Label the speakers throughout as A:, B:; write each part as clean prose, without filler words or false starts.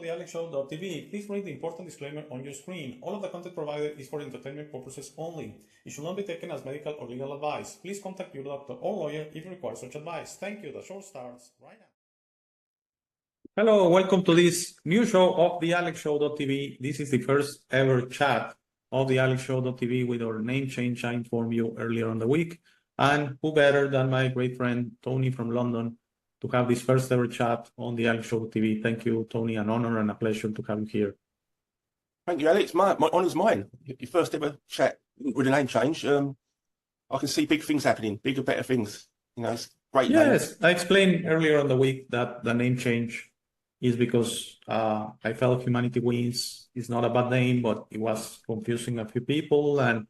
A: thealexshow.tv. Please read the important disclaimer on your screen. All of the content provided is for entertainment purposes only. It should not be taken as medical or legal advice. Please contact your doctor or lawyer if you require such advice. Thank you. The show starts right now. Hello, welcome to this new show of thealexshow.tv. This is the first ever chat of thealexshow.tv with our name change I informed you earlier on the week. And who better than my great friend Tony from London to have this first ever chat on the Alex Show TV. Thank you, Tony. An honor and a pleasure to have you here.
B: Thank you, Alex. My honour's mine. Your first ever chat with a name change. I can see big things happening, bigger, better things. You know, it's great.
A: Yes, I explained earlier on the week that the name change is because I felt Humanity Wins is not a bad name, but it was confusing a few people. And,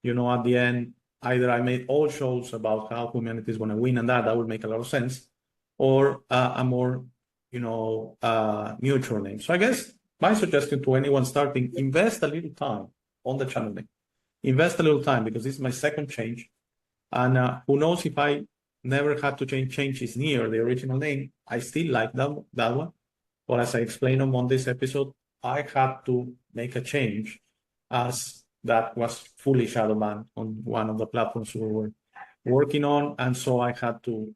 A: you know, at the end, either I made all shows about how humanity is going to win, and that would make a lot of sense, or a more, neutral name. So I guess my suggestion to anyone starting, invest a little time on the channel name. Invest a little time, because this is my second change. And who knows, if I never had to change changes near the original name, I still like that one. But as I explained on this episode, I had to make a change as that was fully shadow banned on one of the platforms we were working on. And so I had to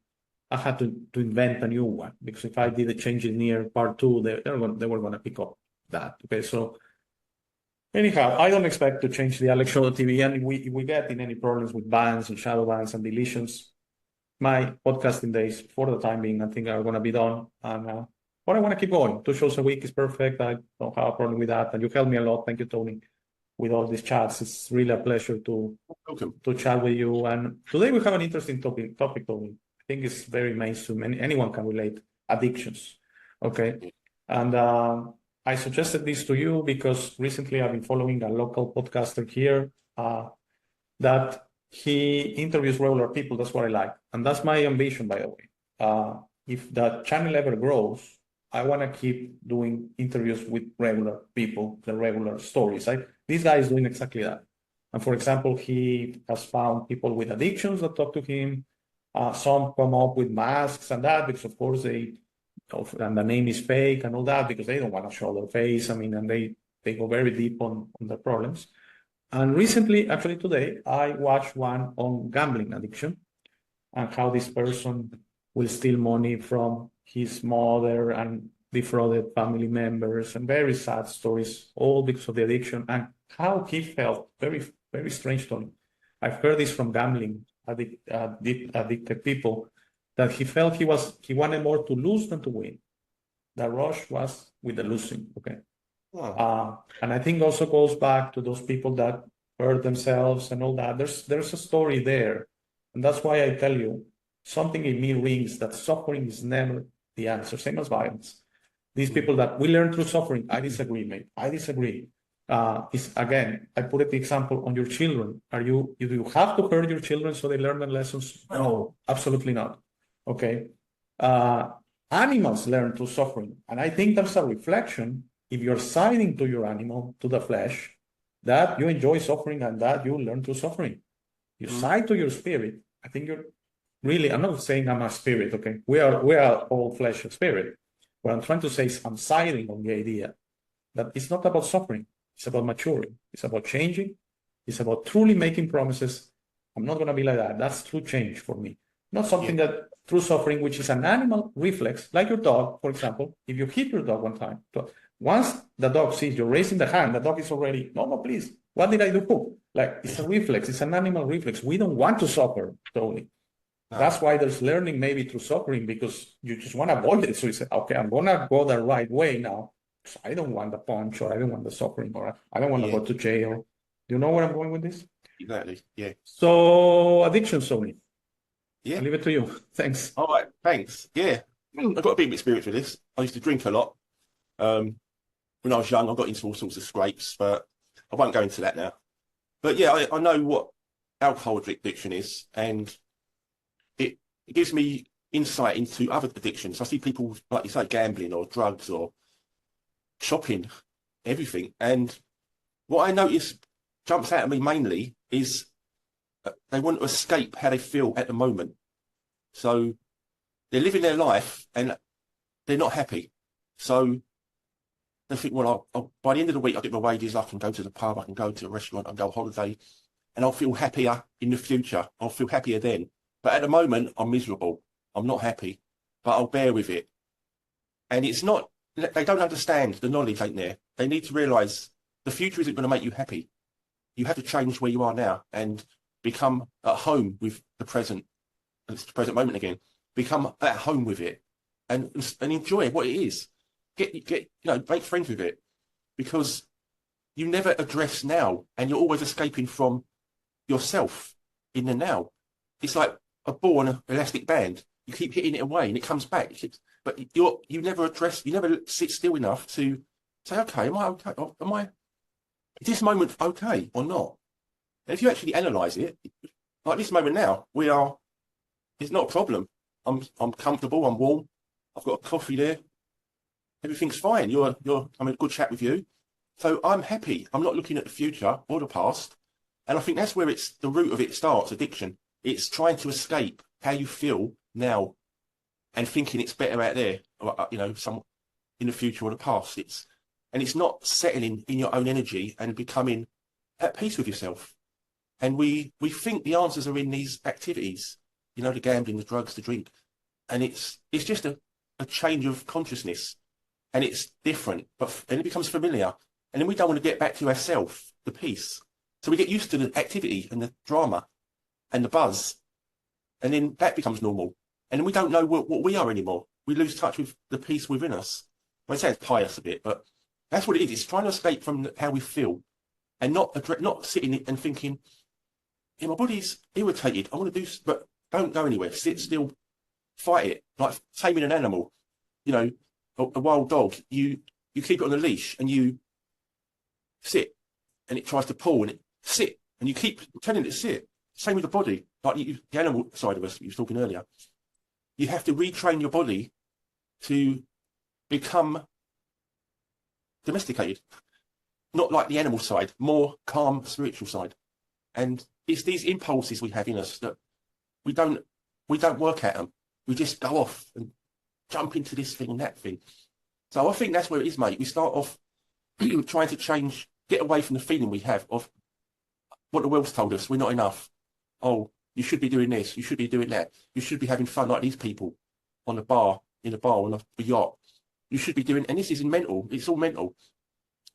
A: invent a new one, because if I did the changes near part 2, they were going to pick up that. Okay, so anyhow, I don't expect to change the Alex Show TV, and if we get in any problems with bans and shadow bans and deletions, my podcasting days, for the time being, I think are going to be done. And but I want to keep going. 2 shows a week is perfect. I don't have a problem with that, and you helped me a lot. Thank you, Tony, with all these chats. It's really a pleasure to chat with you. And today we have an interesting topic, Tony. I think it's very mainstream. Anyone can relate. Addictions. Okay. And I suggested this to you because recently I've been following a local podcaster here that he interviews regular people. That's what I like. And that's my ambition, by the way. If the channel ever grows, I want to keep doing interviews with regular people, the regular stories. This guy is doing exactly that. And for example, he has found people with addictions that talk to him. Some come up with masks and that, because of course and the name is fake and all that, because they don't want to show their face. I mean, and they go very deep on the problems. And recently, actually today, I watched one on gambling addiction and how this person will steal money from his mother and defrauded family members, and very sad stories, all because of the addiction, and how he felt. Very, very strange to me. I've heard this from gambling addicted people, that he felt he wanted more to lose than to win. The rush was with the losing. Okay. Wow. And I think also goes back to those people that hurt themselves and all that. There's a story there, and that's why I tell you, something in me rings that suffering is never the answer, same as violence. These people that we learn through suffering, I disagree, mate. I disagree. Again, I put the example on your children. Do you have to hurt your children so they learn the lessons? No, absolutely not. Okay. Animals learn through suffering. And I think that's a reflection, if you're siding to your animal, to the flesh, that you enjoy suffering and that you learn through suffering. You side to your spirit. I think you're really, I'm not saying I'm a spirit, okay? We are all flesh and spirit. What I'm trying to say is I'm siding on the idea that it's not about suffering. It's about maturing. It's about changing. It's about truly making promises. I'm not going to be like that. That's true change for me. Not something that through suffering, which is an animal reflex, like your dog, for example. If you hit your dog one time, once the dog sees you're raising the hand, the dog is already, no, please. What did I do? Like, it's a reflex. It's an animal reflex. We don't want to suffer, totally. That's why there's learning maybe through suffering, because you just want to avoid it. So you say, okay, I'm going to go the right way now. So I don't want the punch, or I don't want the suffering, or I don't want to go to jail. Do you know where I'm going with this?
B: Exactly, yeah.
A: So addiction, Sony.
B: Yeah.
A: I'll leave it to you. Thanks.
B: All right, thanks. Yeah. I've got a bit of experience with this. I used to drink a lot. When I was young, I got into all sorts of scrapes, but I won't go into that now. But yeah, I know what alcohol addiction is, and it gives me insight into other addictions. I see people, like you say, gambling or drugs or shopping, everything. And what I notice jumps out at me mainly is they want to escape how they feel at the moment. So they're living their life and they're not happy. So they think, well, by the end of the week, I'll get my wages, I can go to the pub, I can go to a restaurant, I can go on holiday, and I'll feel happier in the future. I'll feel happier then. But at the moment, I'm miserable. I'm not happy, but I'll bear with it. And it's not, they don't understand, the knowledge ain't there. They need to realise the future isn't going to make you happy. You have to change where you are now and become at home with the present moment again. Become at home with it and enjoy what it is. Make friends with it, because you never address now, and you're always escaping from yourself in the now. It's like a ball on an elastic band. You keep hitting it away and it comes back. But you never sit still enough to say, okay, am I okay? Is this moment okay or not? And if you actually analyse it, like this moment now, it's not a problem. I'm comfortable, I'm warm, I've got a coffee there, everything's fine. I'm in a good chat with you. So I'm happy. I'm not looking at the future or the past. And I think that's where the root of it starts, addiction. It's trying to escape how you feel now and thinking it's better out there, or, some in the future or the past. It's not settling in your own energy and becoming at peace with yourself. And we think the answers are in these activities, the gambling, the drugs, the drink. And it's just a change of consciousness, and it's different, and it becomes familiar. And then we don't want to get back to ourselves, the peace. So we get used to the activity and the drama and the buzz. And then that becomes normal. And then we don't know what we are anymore. We lose touch with the peace within us. Well, it sounds pious a bit, but that's what it is. It's trying to escape from how we feel and not sitting and thinking, my body's irritated. I want to do, but don't go anywhere. Sit still, fight it. Like taming an animal, a wild dog. You keep it on a leash and you sit, and it tries to pull, and it sit, and you keep telling it to sit. Same with the body, like the animal side of us you were talking earlier. You have to retrain your body to become domesticated, not like the animal side, more calm spiritual side. And it's these impulses we have in us that we don't work at them. We just go off and jump into this thing and that thing. So I think that's where it is, mate. We start off trying to get away from the feeling we have of what the world's told us. We're not enough. Oh, you should be doing this. You should be doing that. You should be having fun like these people in a bar, on a yacht. You should be doing, and this is mental. It's all mental.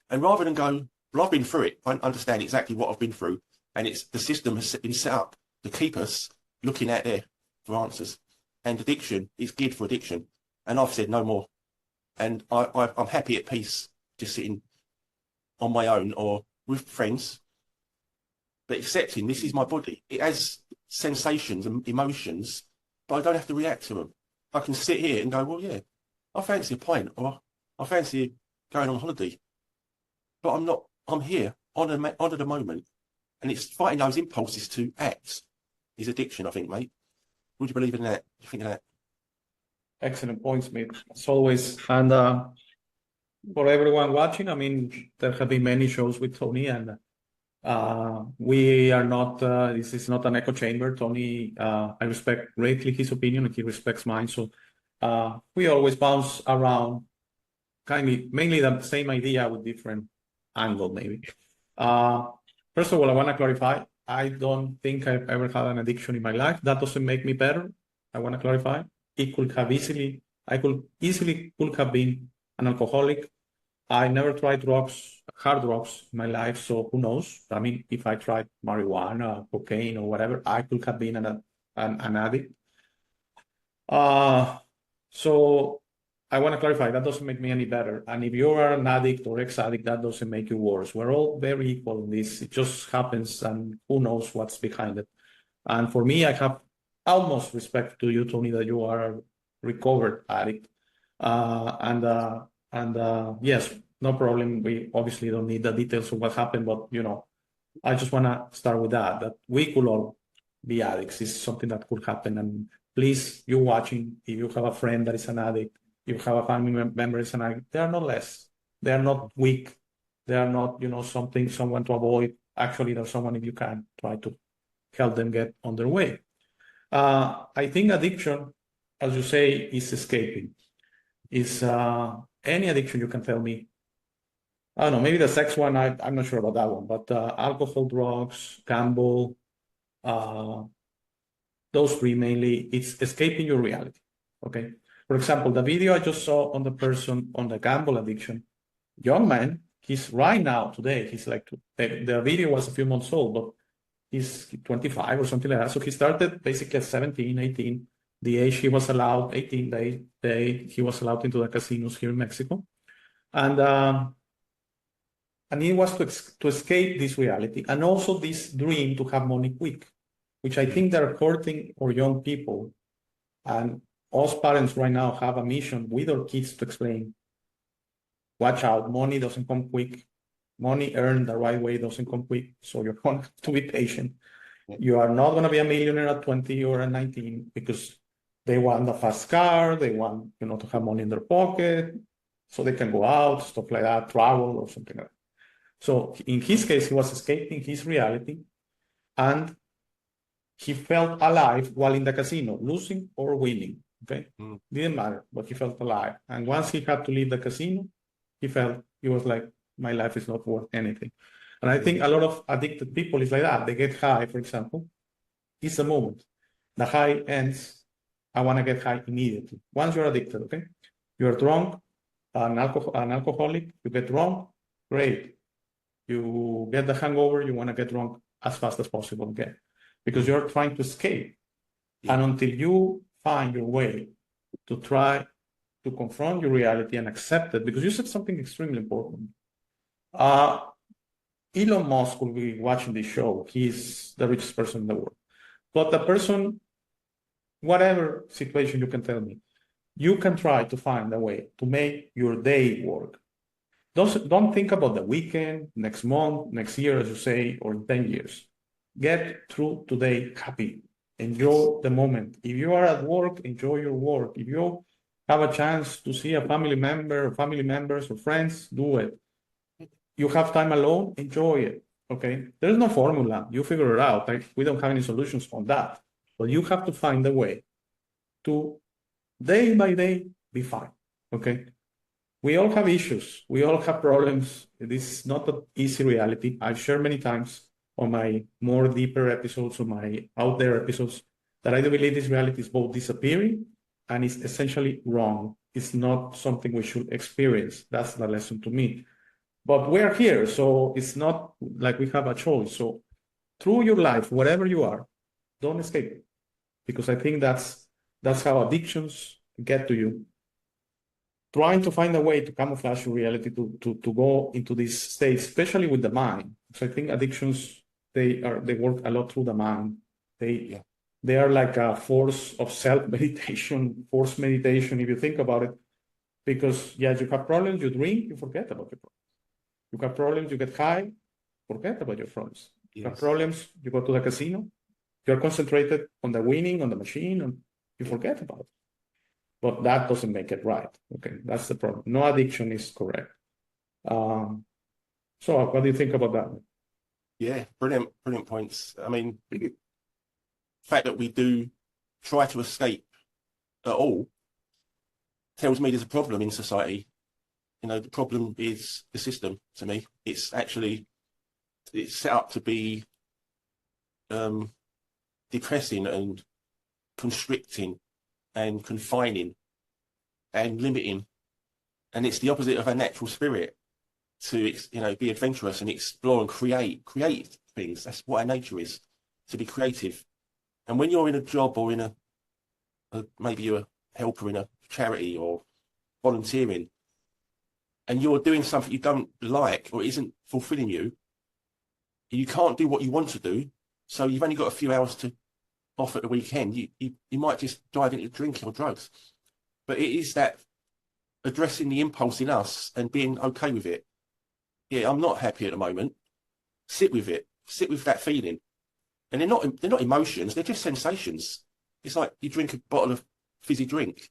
B: And rather than go, well, I've been through it. I understand exactly what I've been through. And the system has been set up to keep us looking out there for answers. And addiction is geared for addiction. And I've said no more. And I'm happy at peace, just sitting on my own or with friends, but accepting this is my body. It has sensations and emotions, but I don't have to react to them. I can sit here and go, well, yeah, I fancy a pint, or I fancy going on holiday. But I'm here, honor the moment. And it's fighting those impulses to act is addiction, I think, mate. Would you believe in that? Do you think of that?
A: Excellent points, mate, as always. And for everyone watching, I mean, there have been many shows with Tony, and we are not, this is not an echo chamber. Tony, I respect greatly his opinion, and he respects mine. So we always bounce around, mainly the same idea with different angle, maybe. First of all, I want to clarify, I don't think I've ever had an addiction in my life. That doesn't make me better. I want to clarify. I could easily have been an alcoholic. I never tried hard drugs in my life, so who knows? I mean, if I tried marijuana, cocaine, or whatever, I could have been an addict. So I want to clarify, that doesn't make me any better. And if you are an addict or ex-addict, that doesn't make you worse. We're all very equal in this. It just happens, and who knows what's behind it. And for me, I have utmost respect to you, Tony, that you are a recovered addict. Yes, no problem. We obviously don't need the details of what happened, but I just want to start with that we could all be addicts. It's something that could happen. And please, you watching, if you have a friend that is an addict, if you have a family member that is an addict, they are not less. They are not weak. They are not, someone to avoid. Actually, there's someone, if you can, try to help them get on their way. I think addiction, as you say, is escaping. Is any addiction, you can tell me, I don't know, maybe the sex one, I'm not sure about that one, but alcohol, drugs, gamble, uh, those three mainly, it's escaping your reality. Okay. For example, the video I just saw on the person on the gamble addiction, young man, he's right now, today, he's like, the video was a few months old, but he's 25 or something like that. So he started basically at 17, 18, the age he was allowed, 18, he was allowed into the casinos here in Mexico. And he was to escape this reality and also this dream to have money quick, which I think they're hurting our young people. And us parents right now have a mission with our kids to explain, watch out, money doesn't come quick. Money earned the right way doesn't come quick. So you're going to have to be patient. You are not going to be a millionaire at 20 or at 19 because they want a fast car, they want, to have money in their pocket so they can go out, stuff like that, travel or something like that. So in his case, he was escaping his reality and he felt alive while in the casino, losing or winning. Okay. Didn't matter, but he felt alive. And once he had to leave the casino, he was like, my life is not worth anything. And I think a lot of addicted people is like that. They get high, for example. It's a moment. The high ends. I want to get high immediately. Once you're addicted, okay? You're drunk, an alcoholic, you get drunk, great. You get the hangover, you want to get drunk as fast as possible again because you're trying to escape. Yeah. And until you find your way to try to confront your reality and accept it, because you said something extremely important. Elon Musk will be watching this show. He's the richest person in the world. But the person, whatever situation you can tell me, you can try to find a way to make your day work. Don't think about the weekend, next month, next year, as you say, or 10 years. Get through today happy. Enjoy the moment. If you are at work, enjoy your work. If you have a chance to see a family member, or family members, or friends, do it. You have time alone, enjoy it. Okay? There's no formula. You figure it out. We don't have any solutions on that. But you have to find a way to, day by day, be fine. Okay? We all have issues. We all have problems. This is not an easy reality. I've shared many times on my more deeper episodes, on my out there episodes, that I do believe this reality is both disappearing and is essentially wrong. It's not something we should experience. That's the lesson to me. But we're here, so it's not like we have a choice. So through your life, wherever you are, don't escape it. Because I think that's how addictions get to you. Trying to find a way to camouflage your reality to go into this state, especially with the mind. So I think addictions, they work a lot through the mind. They are like a force of self-meditation, forced meditation, if you think about it. Because you have problems, you drink, you forget about your problems. You have problems, you get high, forget about your problems. Yes. You have problems, you go to the casino, you're concentrated on the winning, on the machine, and you forget about it. But that doesn't make it right. Okay, that's the problem. No addiction is correct. So what do you think about that?
B: Yeah, brilliant points. I mean, the fact that we do try to escape at all tells me there's a problem in society. The problem is the system to me. It's set up to be depressing and constricting and confining and limiting, and it's the opposite of our natural spirit to be adventurous and explore and create things. That's what our nature is, to be creative. And when you're in a job or in maybe you're a helper in a charity or volunteering, and you're doing something you don't like or isn't fulfilling you, you can't do what you want to do, so you've only got a few hours to off at the weekend. You might just dive into drinking or drugs. But it is that addressing the impulse in us and being okay with it. Yeah, I'm not happy at the moment. Sit with it. Sit with that feeling. And they're not emotions, they're just sensations. It's like you drink a bottle of fizzy drink.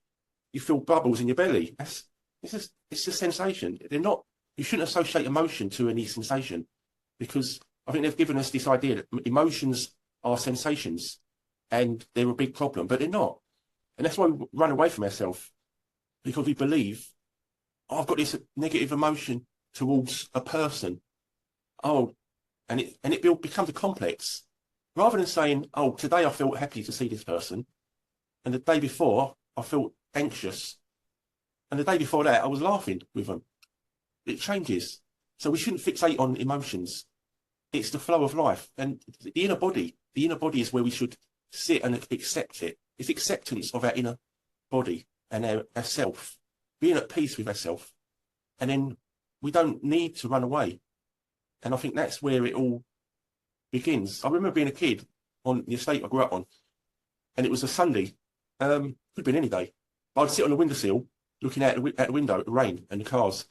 B: You feel bubbles in your belly. It's a sensation. You shouldn't associate emotion to any sensation, because I think they've given us this idea that emotions are sensations and they're a big problem, but they're not. And that's why we run away from ourselves, because we believe, I've got this negative emotion towards a person. Oh, and it becomes a complex. Rather than saying, oh, today I felt happy to see this person, and the day before I felt anxious, and the day before that I was laughing with them. It changes. So we shouldn't fixate on emotions. It's the flow of life. And the inner body is where we should sit and accept it. It's acceptance of our inner body and our self, being at peace with ourselves. And then we don't need to run away. And I think that's where it all begins. I remember being a kid on the estate I grew up on, and it was a Sunday. Could have been any day. But I'd sit on the windowsill looking out the window at the rain and the cars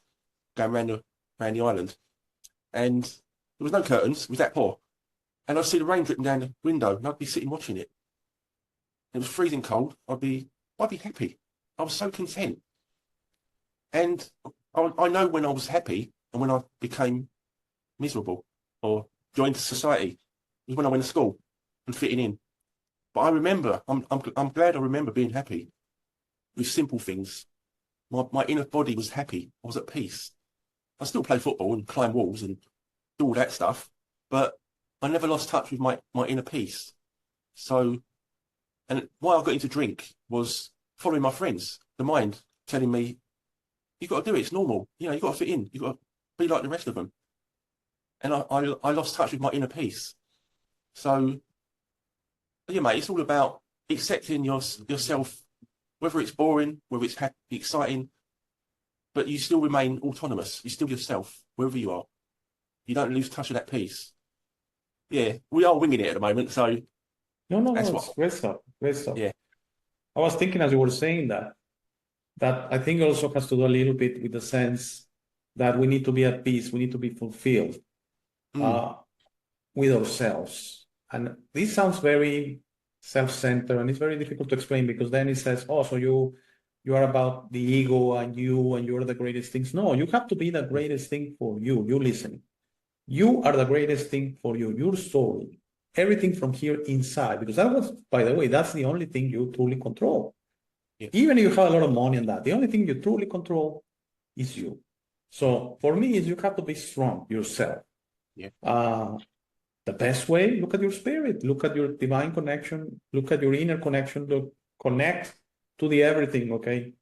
B: going around the island. And there was no curtains, it was that poor. And I'd see the rain dripping down the window, and I'd be sitting watching it. It was freezing cold. I'd be happy. I was so content. And I know when I was happy and when I became miserable or joined society. It was when I went to school and fitting in. But I remember, I'm glad I remember being happy with simple things. My inner body was happy. I was at peace. I still play football and climb walls and do all that stuff, but I never lost touch with my inner peace. So, and why I got into drink was following my friends, the mind telling me, you've got to do it, it's normal. You know, you've got to fit in. You've got to be like the rest of them. And I lost touch with my inner peace. So, yeah, mate, it's all about accepting yourself, whether it's boring, whether it's happy, exciting, but you still remain autonomous. You're still yourself, wherever you are. You don't lose touch of that peace. Yeah, we are winging it at the moment, so
A: No,
B: that's
A: it's great stuff. Great stuff.
B: Yeah.
A: I was thinking as you were saying that I think also has to do a little bit with the sense that we need to be at peace, we need to be fulfilled with ourselves. And this sounds very self-centered, and it's very difficult to explain, because then it says, oh, so you are about the ego and you're the greatest things. No, you have to be the greatest thing for you. You listen. You are the greatest thing for you, your soul, everything from here inside, because that was, by the way, that's the only thing you truly control.
B: Yeah.
A: Even if you have a lot of money and that, the only thing you truly control is you. So for me, is you have to be strong yourself.
B: Yeah.
A: The best way, look at your spirit, look at your divine connection, look at your inner connection, look, connect to the everything, okay?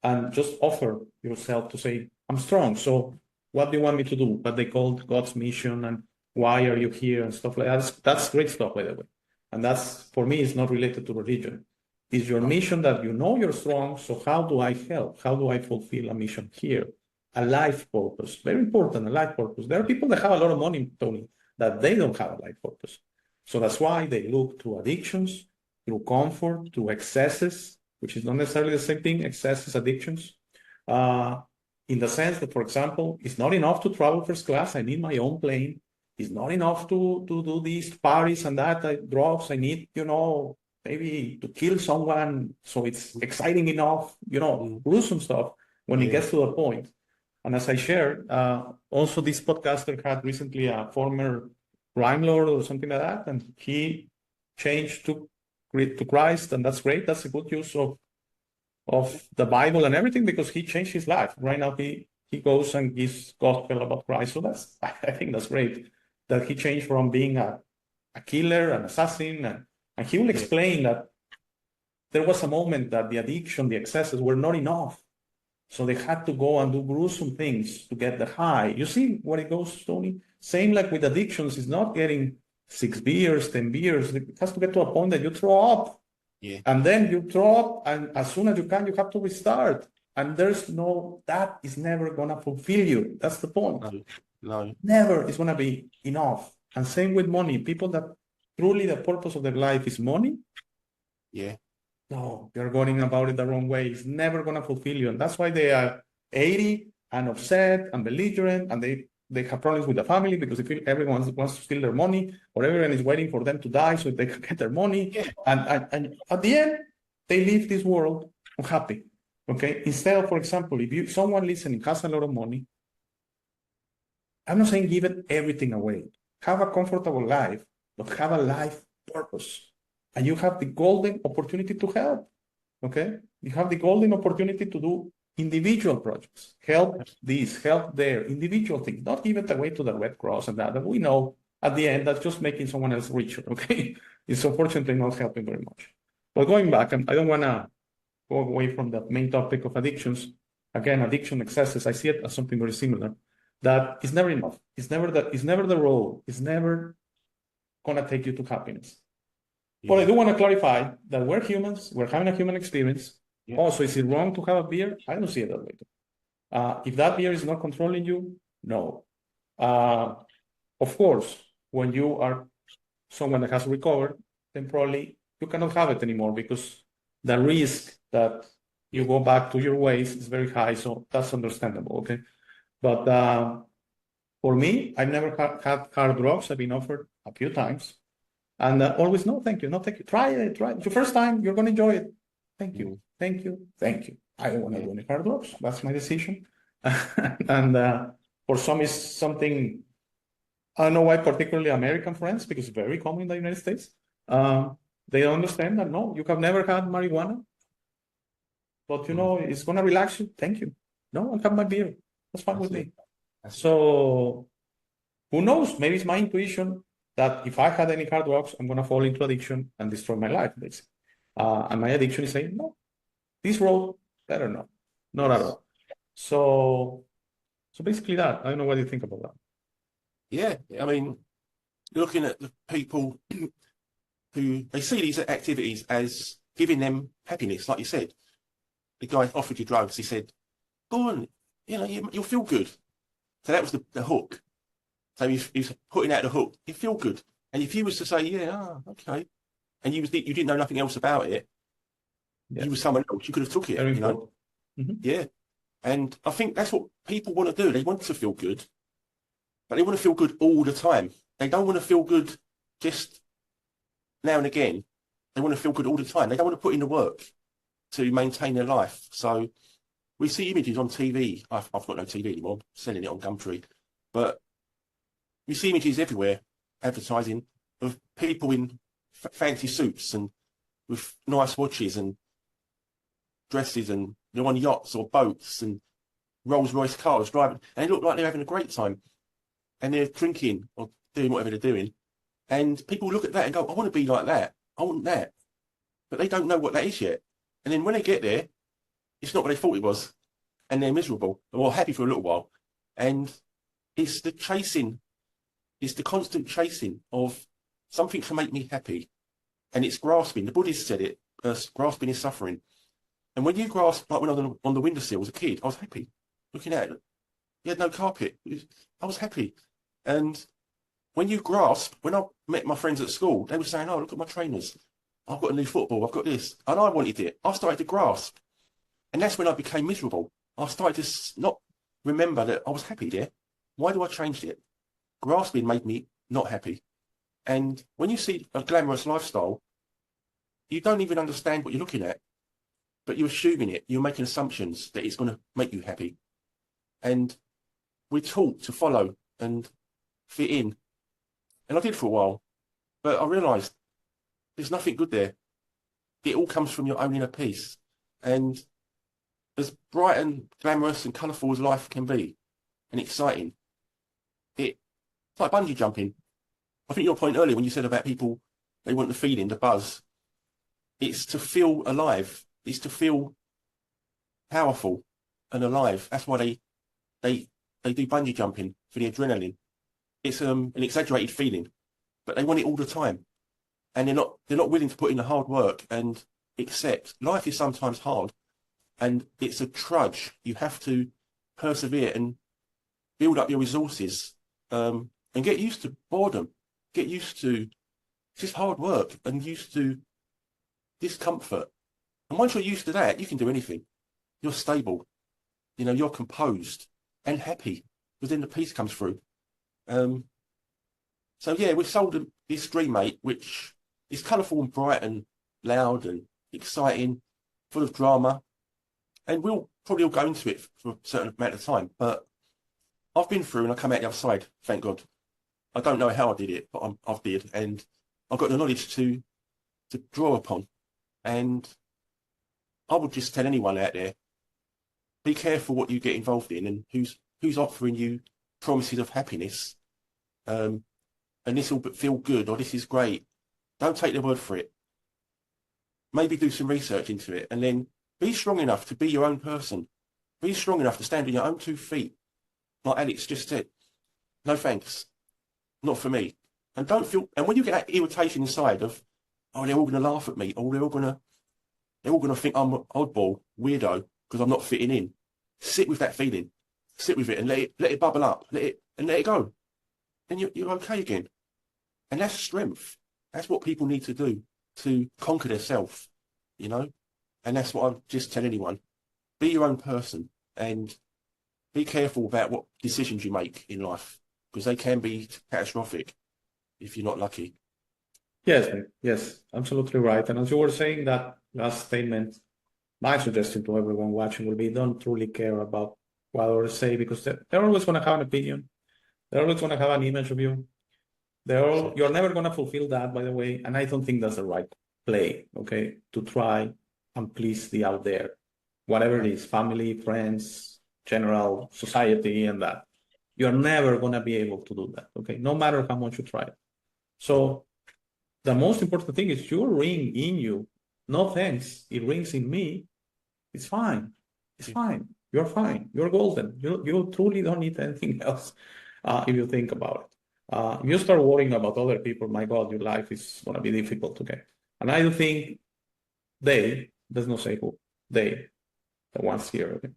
A: And just offer yourself to say, I'm strong. So what do you want me to do? What they call God's mission and why are you here and stuff like that. That's great stuff, by the way. And that's, for me, it's not related to religion. It's your mission that you know you're strong. So how do I help? How do I fulfill a mission here? A life purpose. Very important, a life purpose. There are people that have a lot of money, Tony, that they don't have a life purpose. So that's why they look to addictions, through comfort, through excesses, which is not necessarily the same thing, excesses, addictions. In the sense that, for example, it's not enough to travel first class. I need my own plane. It's not enough to do these parties and that, drugs. I need, maybe to kill someone. So it's exciting enough, gruesome stuff when it gets to the point. And as I shared, also this podcaster had recently a former crime lord or something like that, and he changed to Christ, and that's great. That's a good use of the Bible and everything, because he changed his life. Right now, he goes and gives gospel about Christ. So I think that's great that he changed from being a killer, an assassin, and he will explain that there was a moment that the addiction, the excesses were not enough. So they had to go and do gruesome things to get the high. You see where it goes, Tony? Same like with addictions, it's not getting 6 beers, 10 beers. It has to get to a point that you throw up.
B: Yeah.
A: And then you throw up, and as soon as you can, you have to restart. And that is never going to fulfill you. That's the point.
B: No.
A: Never is going to be enough. And same with money. People that truly the purpose of their life is money.
B: Yeah.
A: No, you're going about it the wrong way. It's never going to fulfill you. And that's why they are 80 and upset and belligerent, and they have problems with the family because they feel everyone wants to steal their money, or everyone is waiting for them to die so they can get their money.
B: Yeah.
A: And at the end, they leave this world unhappy. Okay? Instead of, for example, if someone listening has a lot of money, I'm not saying give it everything away. Have a comfortable life, but have a life purpose. And you have the golden opportunity to help. Okay? You have the golden opportunity to do individual projects, help this, help there, individual things, not give it away to the Red Cross and that we know at the end that's just making someone else richer, okay? It's unfortunately not helping very much. But going back, I don't want to go away from the main topic of addictions. Again, addiction excesses, I see it as something very similar, that is never enough. It's never the road. It's never gonna take you to happiness. But I do want to clarify that we're humans, we're having a human experience.
B: Yeah.
A: Also, is it wrong to have a beer? I don't see it that way. If that beer is not controlling you, no. Of course, when you are someone that has recovered, then probably you cannot have it anymore because the risk that you go back to your ways is very high. So that's understandable, okay? But for me, I've never had hard drugs. I've been offered a few times. And always, no, thank you, no, thank you. Try it. It's your first time, you're going to enjoy it. Thank you, thank you, thank you. I don't want to do any hard drugs. That's my decision. And for some, it's something, I don't know why, particularly American friends, because it's very common in the United States. They don't understand that, no, you have never had marijuana, but you know, it's going to relax you. Thank you. No, I'll have my beer. That's fine with me. So who knows? Maybe it's my intuition that if I had any hard drugs, I'm going to fall into addiction and destroy my life, basically. And my addiction is saying, no, this road, better not at all. So basically that. I don't know what you think about that.
B: Yeah, I mean, looking at the people who they see these activities as giving them happiness, like you said. The guy offered you drugs. He said, "Go on, you know, you'll feel good." So that was the hook. So he's putting out the hook. You feel good, and if you was to say, "Yeah, okay," and you didn't know nothing else about it, you was someone else. You could have took it, you know. Yeah, and I think that's what people want to do. They want to feel good, but they want to feel good all the time. They don't want to feel good just now and again. They want to feel good all the time. They don't want to put in the work to maintain their life. So we see images on TV. I've got no TV anymore. I'm selling it on Gumtree, but we see images everywhere advertising of people in fancy suits and with nice watches and dresses, and they're on yachts or boats and Rolls-Royce cars driving, and they look like they're having a great time, and they're drinking or doing whatever they're doing, and people look at that and go, I want to be like that, I want that, but they don't know what that is yet. And then when they get there, it's not what they thought it was, and they're miserable or happy for a little while. And it's the chasing, it's the constant chasing of something to make me happy, and it's grasping. The Buddhist said it, grasping is suffering. And when you grasp, like when I was on the windowsill as a kid, I was happy looking at it. You had no carpet. I was happy. And when you grasp, when I met my friends at school, they were saying, oh, look at my trainers. I've got a new football. I've got this. And I wanted it. I started to grasp. And that's when I became miserable. I started to not remember that I was happy there. Why do I change it? Grasping made me not happy. And when you see a glamorous lifestyle, you don't even understand what you're looking at, but you're assuming it. You're making assumptions that it's going to make you happy. And we're taught to follow and fit in. And I did for a while, but I realised there's nothing good there. It all comes from your own inner peace. And as bright and glamorous and colourful as life can be, and exciting, it's like bungee jumping. I think your point earlier when you said about people, they want the feeling, the buzz. It's to feel alive. It's to feel powerful and alive. That's why they do bungee jumping, for the adrenaline. It's an exaggerated feeling, but they want it all the time. And they're not willing to put in the hard work and accept life is sometimes hard, and it's a trudge. You have to persevere and build up your resources, and get used to boredom, get used to just hard work and used to discomfort. And once you're used to that, you can do anything. You're stable, you know, you're composed and happy, because then the peace comes through. So yeah, we've sold this Dreammate, which is colourful and bright and loud and exciting, full of drama, and we'll probably all go into it for a certain amount of time. But I've been through and I come out the other side, thank God. I don't know how I did it, but I've did, and I've got the knowledge to draw upon. And I would just tell anyone out there, be careful what you get involved in and who's offering you promises of happiness. And this will feel good, or this is great. Don't take their word for it. Maybe do some research into it, and then be strong enough to be your own person. Be strong enough to stand on your own 2 feet. Like Alex just said, no thanks, not for me. And don't feel, and when you get that irritation inside of, oh, they're all going to laugh at me, or they're all going to think I'm an oddball, weirdo, because I'm not fitting in. Sit with that feeling, sit with it, and let it bubble up, let it go. Then you're okay again. And that's strength. That's what people need to do to conquer their self, you know? And that's what I just tell anyone. Be your own person and be careful about what decisions you make in life, because they can be catastrophic if you're not lucky.
A: Yes, mate. Yes, absolutely right. And as you were saying that last statement, my suggestion to everyone watching will be don't truly care about what others say, because they're always going to have an opinion. They're always going to have an image of you. You're never going to fulfill that, by the way. And I don't think that's the right play, okay, to try and please the out there, whatever it is, family, friends, general society, and that. You're never going to be able to do that, okay, no matter how much you try. So the most important thing is your ring in you. No thanks. It rings in me. It's fine. It's fine. You're fine. You're golden. You truly don't need anything else if you think about it. If you start worrying about other people, my God, your life is going to be difficult, okay? And I do think does not say who, the ones here, okay?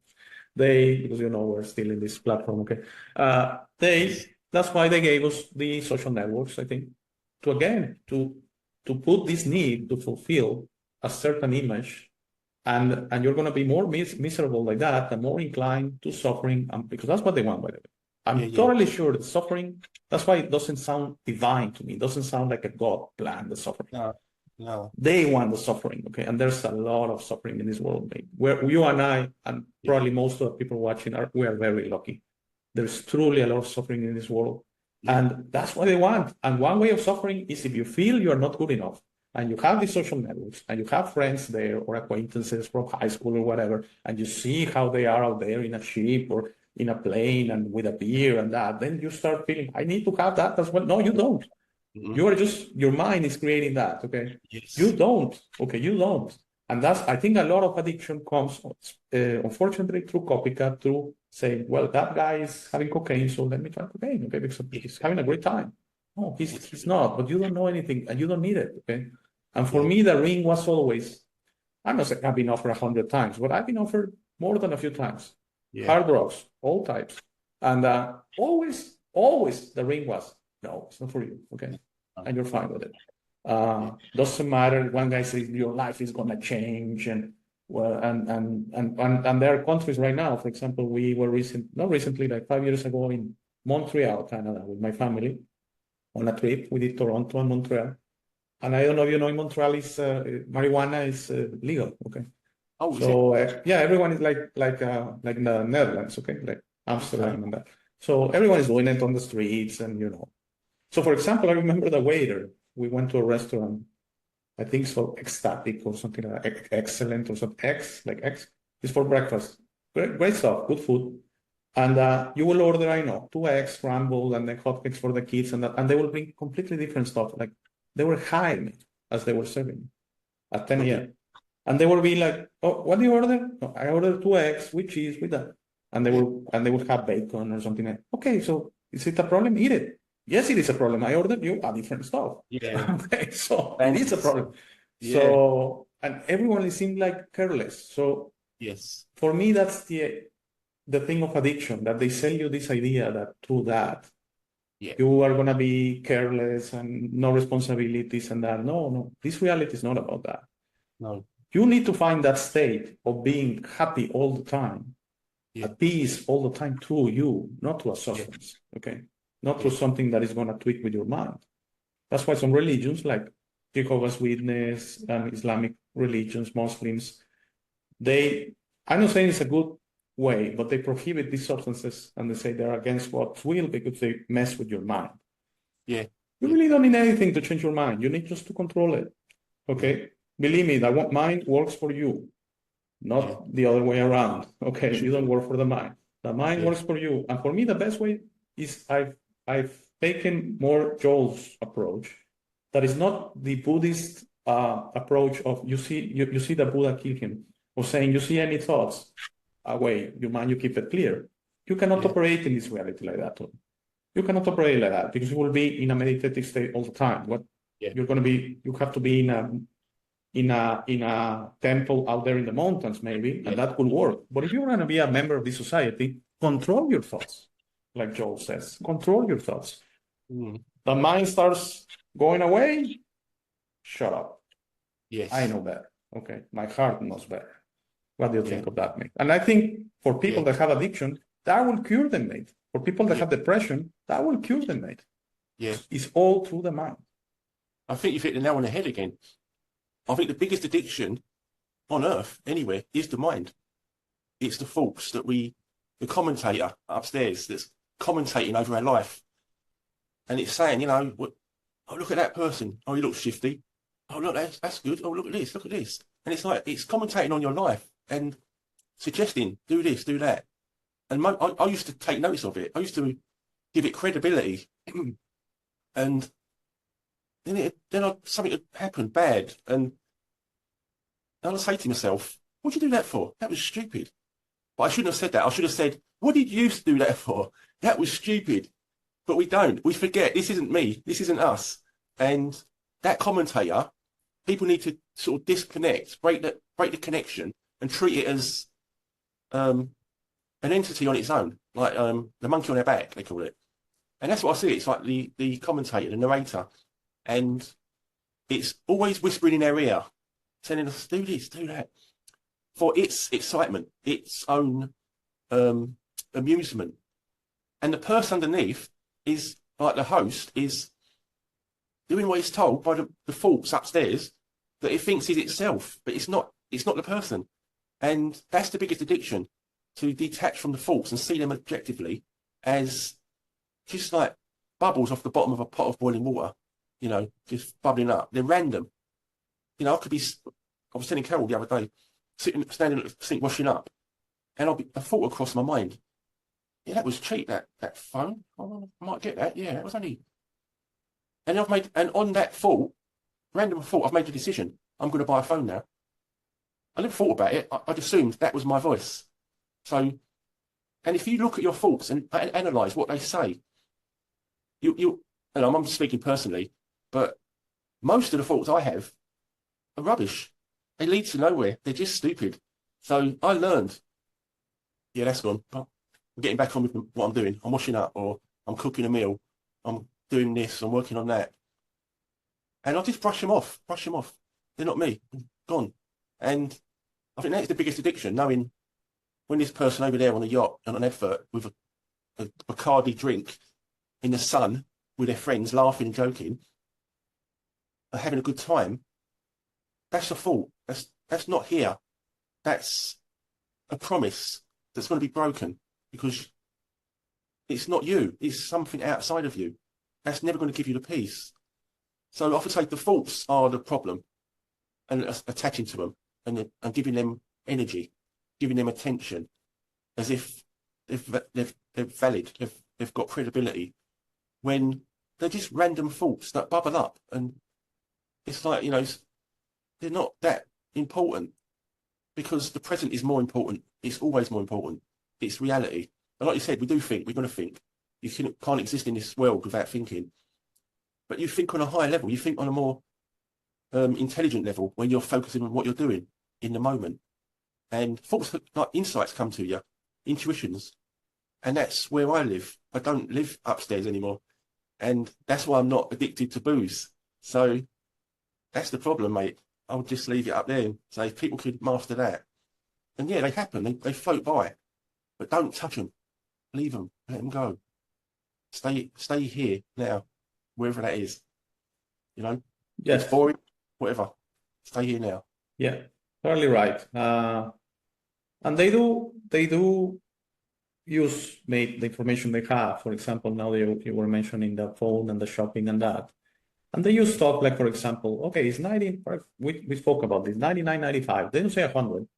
A: They, because we're still in this platform, okay? That's why they gave us the social networks, I think, to put this need to fulfill a certain image, and you're going to be more miserable like that and more inclined to suffering, because that's what they want, by the way. I'm totally sure that suffering, that's why it doesn't sound divine to me. It doesn't sound like a God plan, the suffering.
B: No.
A: They want the suffering, okay? And there's a lot of suffering in this world, mate. Where you and I, and probably most of the people watching, we are very lucky. There's truly a lot of suffering in this world. And that's what they want. And one way of suffering is if you feel you're not good enough, and you have these social networks, and you have friends there or acquaintances from high school or whatever, and you see how they are out there in a ship or in a plane and with a beer and that, then you start feeling, I need to have that as well. No, you don't. You are just, your mind is creating that, okay?
B: Yes.
A: You don't, okay? You don't. And I think a lot of addiction comes, unfortunately, through copycat, through saying, well, that guy is having cocaine, so let me try cocaine, okay? Because he's having a great time. No, he's not, but you don't know anything and you don't need it, okay? And for me, the ring was always, I'm not saying I've been offered 100 times, but I've been offered more than a few times. Hard drugs, all types. And always the ring was, no, it's not for you, okay? And you're fine with it. Doesn't matter. One guy says your life is gonna change, and well, and there are countries right now. For example, we were not recently, like 5 years ago, in Montreal, Canada, with my family on a trip. We did Toronto and Montreal, and I don't know if you know, in Montreal is marijuana is legal. Okay.
B: Oh,
A: so everyone is like in the Netherlands, okay, like Amsterdam and that. So everyone is doing it on the streets, and So, for example, I remember the waiter. We went to a restaurant, I think so, Ecstatic or something like that, Excellent or something, X. It's for breakfast. Great stuff, good food. And you will order, 2 eggs scrambled and then hotcakes for the kids and that. And they will bring completely different stuff. Like they were high as they were serving at 10 a.m. And they will be like, oh, what do you order? No, I ordered 2 eggs with cheese with that. And they would have bacon or something like that. Okay, so is it a problem? Eat it. Yes, it is a problem. I ordered you a different stuff.
B: Yeah.
A: Okay, so it is a problem.
B: Yeah.
A: So, and everyone seemed like careless. So
B: Yes.
A: for me, that's the thing of addiction, that they sell you this idea that through that, you are going to be careless and no responsibilities and that. No, this reality is not about that.
B: No.
A: You need to find that state of being happy all the time, at peace all the time through you, not through a substance, okay? Not through something that is going to tweak with your mind. That's why some religions like Jehovah's Witness and Islamic religions, Muslims, I'm not saying it's a good way, but they prohibit these substances and they say they're against God's will because they mess with your mind.
B: Yeah.
A: You really don't need anything to change your mind. You need just to control it. Okay? Believe me, that mind works for you. not the other way around. Okay, you don't work for the mind. The mind
B: Yeah.
A: works for you. And for me, the best way is I've taken more Joel's approach. That is not the Buddhist approach of you see the Buddha kill him, or saying you see any thoughts away, your mind, you keep it clear. You cannot
B: Yeah.
A: operate in this reality like that. You cannot operate like that because you will be in a meditative state all the time. What
B: Yeah.
A: you're going to be, you have to be in a temple out there in the mountains, maybe, and that could work. But if you're going to be a member of this society, control your thoughts, like Joel says. Control your thoughts.
B: Mm.
A: The mind starts going away. Shut up.
B: Yes.
A: I know better. Okay, my heart knows better. What do you think
B: Yeah.
A: of that, mate? And I think for people
B: Yeah.
A: that have addiction, that will cure them, mate. For people that
B: Yeah.
A: have depression, that will cure them, mate.
B: Yeah.
A: It's all through the mind.
B: I think you've hit the nail on the head again. I think the biggest addiction on earth, anywhere, is the mind. It's the thoughts that the commentator upstairs that's commentating over our life. And it's saying, you know, oh, look at that person. Oh, he looks shifty. Oh, look, that's good. Oh, look at this. Look at this. And it's like, it's commentating on your life and suggesting, do this, do that. And I used to take notice of it. I used to give it credibility. And then something had happened bad. And I'd say to myself, what'd you do that for? That was stupid. But I shouldn't have said that. I should have said, what did you used to do that for? That was stupid. But we don't. We forget, this isn't me. This isn't us. And that commentator, people need to sort of disconnect, break the connection and treat it as an entity on its own, like the monkey on their back, they call it. And that's what I see. It's like the commentator, the narrator, and it's always whispering in their ear, telling us, do this, do that, for its excitement, its own amusement. And the person underneath is, like the host, is doing what it's told by the thoughts upstairs that it thinks is itself, but it's not the person. And that's the biggest addiction, to detach from the thoughts and see them objectively as just like bubbles off the bottom of a pot of boiling water, you know, just bubbling up. They're random. You know, I was telling Carol the other day, standing at the sink washing up, and a thought across my mind. Yeah, that was cheap, that phone. Oh, I might get that. Yeah, that was only. And on that thought, random thought, I've made a decision. I'm going to buy a phone now. I never thought about it. I'd assumed that was my voice. So, and if you look at your thoughts and analyse what they say, and I'm speaking personally, but most of the thoughts I have are rubbish. They lead to nowhere. They're just stupid. So I learned, yeah, that's gone. I'm getting back on with what I'm doing. I'm washing up, or I'm cooking a meal. I'm doing this. I'm working on that. And I just brush them off. They're not me. Gone. And I think that's the biggest addiction, knowing when this person over there on a yacht on an advert with a Bacardi drink in the sun with their friends laughing and joking, are having a good time, that's a thought. That's not here. That's a promise that's going to be broken because it's not you. It's something outside of you. That's never going to give you the peace. So I often say the thoughts are the problem, and attaching to them and giving them energy, giving them attention, as if they're valid, they've got credibility, when they're just random thoughts that bubble up, and it's like, you know, they're not that important, because the present is more important. It's always more important. It's reality. And like you said, we do think, we're going to think. You can't exist in this world without thinking. But you think on a higher level. You think on a more intelligent level when you're focusing on what you're doing in the moment. And thoughts, like insights, come to you, intuitions. And that's where I live. I don't live upstairs anymore. And that's why I'm not addicted to booze. So that's the problem, mate. I would just leave it up there and say, if people could master that. And yeah, they happen. They float by. But don't touch them. Leave them. Let them go. Stay here now, wherever that is. You know?
A: Yes.
B: It's boring, whatever. Stay here now.
A: Yeah, totally right. And they do use the information they have. For example, now you were mentioning the phone and the shopping and that. And they use stuff like, for example, okay, it's 90, we spoke about this, 99.95. They don't say 100.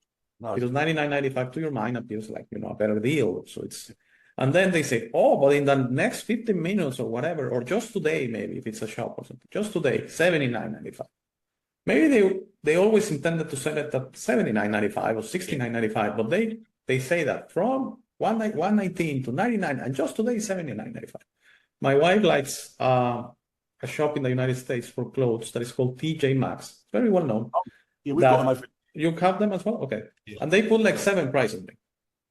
B: No.
A: because 99.95 to your mind appears like, a better deal. So and then they say, oh, but in the next 15 minutes or whatever, or just today, maybe if it's a shop or something, just today, 79.95. Maybe they always intended to sell it at 79.95 or 69.95, but they say that from 119 to 99, and just today 79.95. My wife likes a shop in the United States for clothes that is called TJ Maxx. Very well known.
B: Yeah, we've got them over.
A: You have them as well? Okay.
B: Yeah.
A: And they put like 7 prices.